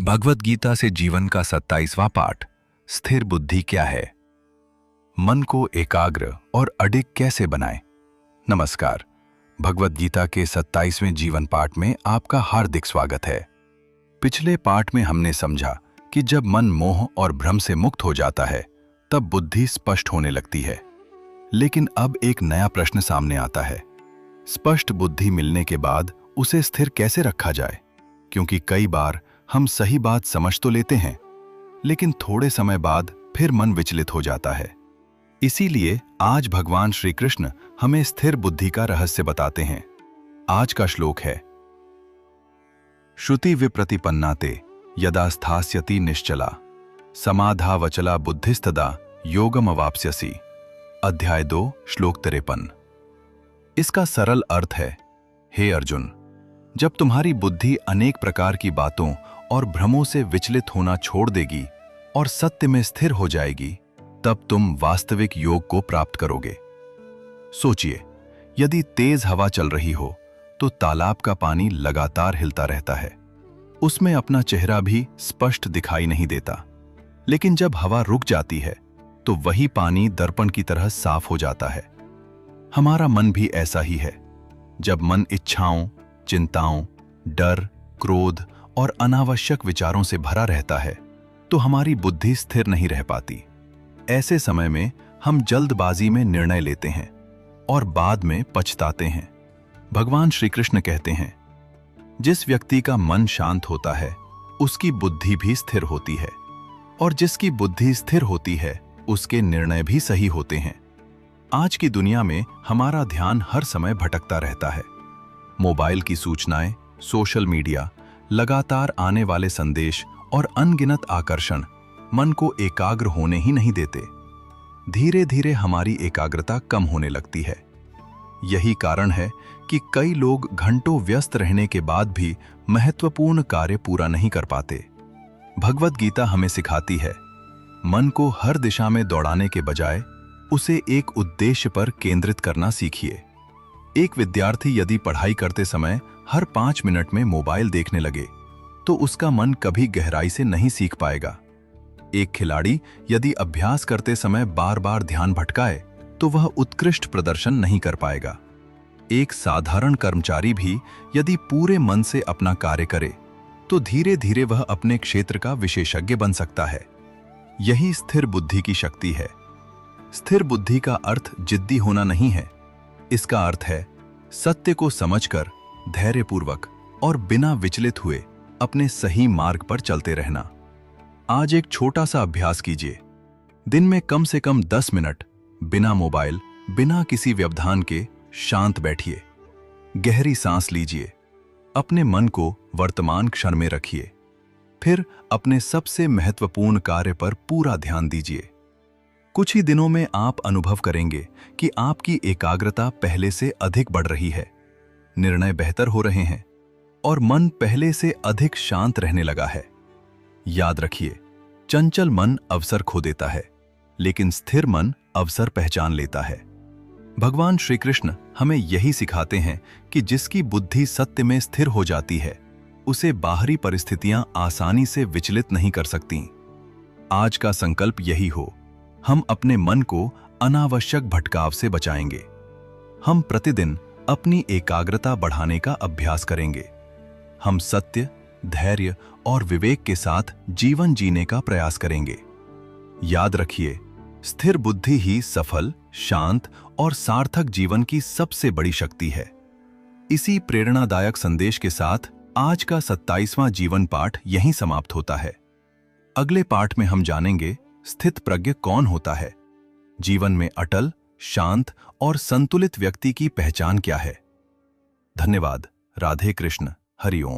भगवत गीता से जीवन का 27वां पाठ। स्थिर बुद्धि क्या है? मन को एकाग्र और अडिग कैसे बनाएं? नमस्कार। भगवत गीता के 27वें जीवन पाठ में आपका हार्दिक स्वागत है। पिछले पाठ में हमने समझा कि जब मन मोह और भ्रम से मुक्त हो जाता है तब बुद्धि स्पष्ट होने लगती है। लेकिन अब एक नया प्रश्न सामने आता है। स्पष्ट बुद्धि मिलने के बाद उसे स्थिर कैसे रखा जाए? क्योंकि कई बार हम सही बात समझ तो लेते हैं, लेकिन थोड़े समय बाद फिर मन विचलित हो जाता है। इसीलिए आज भगवान श्री कृष्ण हमें स्थिर बुद्धि का रहस्य बताते हैं। आज का श्लोक है, श्रुति विप्रतिपन्नाते यदा स्थास्यति निश्चला समाधावचला बुद्धिस्तदा योगम अवाप्स्यसि। अध्याय 2 श्लोक 53। इसका सरल अर्थ है, हे अर्जुन, जब तुम्हारी बुद्धि अनेक प्रकार की बातों और भ्रमों से विचलित होना छोड़ देगी और सत्य में स्थिर हो जाएगी, तब तुम वास्तविक योग को प्राप्त करोगे। सोचिए, यदि तेज हवा चल रही हो तो तालाब का पानी लगातार हिलता रहता है। उसमें अपना चेहरा भी स्पष्ट दिखाई नहीं देता। लेकिन जब हवा रुक जाती है तो वही पानी दर्पण की तरह साफ हो जाता है। हमारा मन भी ऐसा ही है। जब मन इच्छाओं, चिंताओं, डर, क्रोध और अनावश्यक विचारों से भरा रहता है तो हमारी बुद्धि स्थिर नहीं रह पाती। ऐसे समय में हम जल्दबाजी में निर्णय लेते हैं और बाद में पछताते हैं। भगवान श्री कृष्ण कहते हैं, जिस व्यक्ति का मन शांत होता है उसकी बुद्धि भी स्थिर होती है, और जिसकी बुद्धि स्थिर होती है उसके निर्णय भी सही होते हैं। आज की दुनिया में हमारा ध्यान हर समय भटकता रहता है। मोबाइल की सूचनाएं, सोशल मीडिया, लगातार आने वाले संदेश और अनगिनत आकर्षण मन को एकाग्र होने ही नहीं देते। धीरे धीरे हमारी एकाग्रता कम होने लगती है। यही कारण है कि कई लोग घंटों व्यस्त रहने के बाद भी महत्वपूर्ण कार्य पूरा नहीं कर पाते। भगवत गीता हमें सिखाती है, मन को हर दिशा में दौड़ाने के बजाय उसे एक उद्देश्य पर केंद्रित करना सीखिए। एक विद्यार्थी यदि पढ़ाई करते समय हर 5 मिनट में मोबाइल देखने लगे तो उसका मन कभी गहराई से नहीं सीख पाएगा। एक खिलाड़ी यदि अभ्यास करते समय बार बार ध्यान भटकाए तो वह उत्कृष्ट प्रदर्शन नहीं कर पाएगा। एक साधारण कर्मचारी भी यदि पूरे मन से अपना कार्य करे तो धीरे धीरे वह अपने क्षेत्र का विशेषज्ञ बन सकता है। यही स्थिर बुद्धि की शक्ति है। स्थिर बुद्धि का अर्थ जिद्दी होना नहीं है। इसका अर्थ है सत्य को समझकर धैर्यपूर्वक और बिना विचलित हुए अपने सही मार्ग पर चलते रहना। आज एक छोटा सा अभ्यास कीजिए। दिन में कम से कम 10 मिनट बिना मोबाइल, बिना किसी व्यवधान के शांत बैठिए। गहरी सांस लीजिए। अपने मन को वर्तमान क्षण में रखिए। फिर अपने सबसे महत्वपूर्ण कार्य पर पूरा ध्यान दीजिए। कुछ ही दिनों में आप अनुभव करेंगे कि आपकी एकाग्रता पहले से अधिक बढ़ रही है, निर्णय बेहतर हो रहे हैं और मन पहले से अधिक शांत रहने लगा है। याद रखिए, चंचल मन अवसर खो देता है, लेकिन स्थिर मन अवसर पहचान लेता है। भगवान श्री कृष्ण हमें यही सिखाते हैं कि जिसकी बुद्धि सत्य में स्थिर हो जाती है उसे बाहरी परिस्थितियां आसानी से विचलित नहीं कर सकती। आज का संकल्प यही हो, हम अपने मन को अनावश्यक भटकाव से बचाएंगे। हम प्रतिदिन अपनी एकाग्रता बढ़ाने का अभ्यास करेंगे। हम सत्य, धैर्य और विवेक के साथ जीवन जीने का प्रयास करेंगे। याद रखिए, स्थिर बुद्धि ही सफल, शांत और सार्थक जीवन की सबसे बड़ी शक्ति है। इसी प्रेरणादायक संदेश के साथ आज का 27वां जीवन पाठ यहीं समाप्त होता है। अगले पाठ में हम जानेंगे स्थित प्रज्ञ कौन होता है, जीवन में अटल, शांत और संतुलित व्यक्ति की पहचान क्या है। धन्यवाद। राधे कृष्ण। हरि ओम।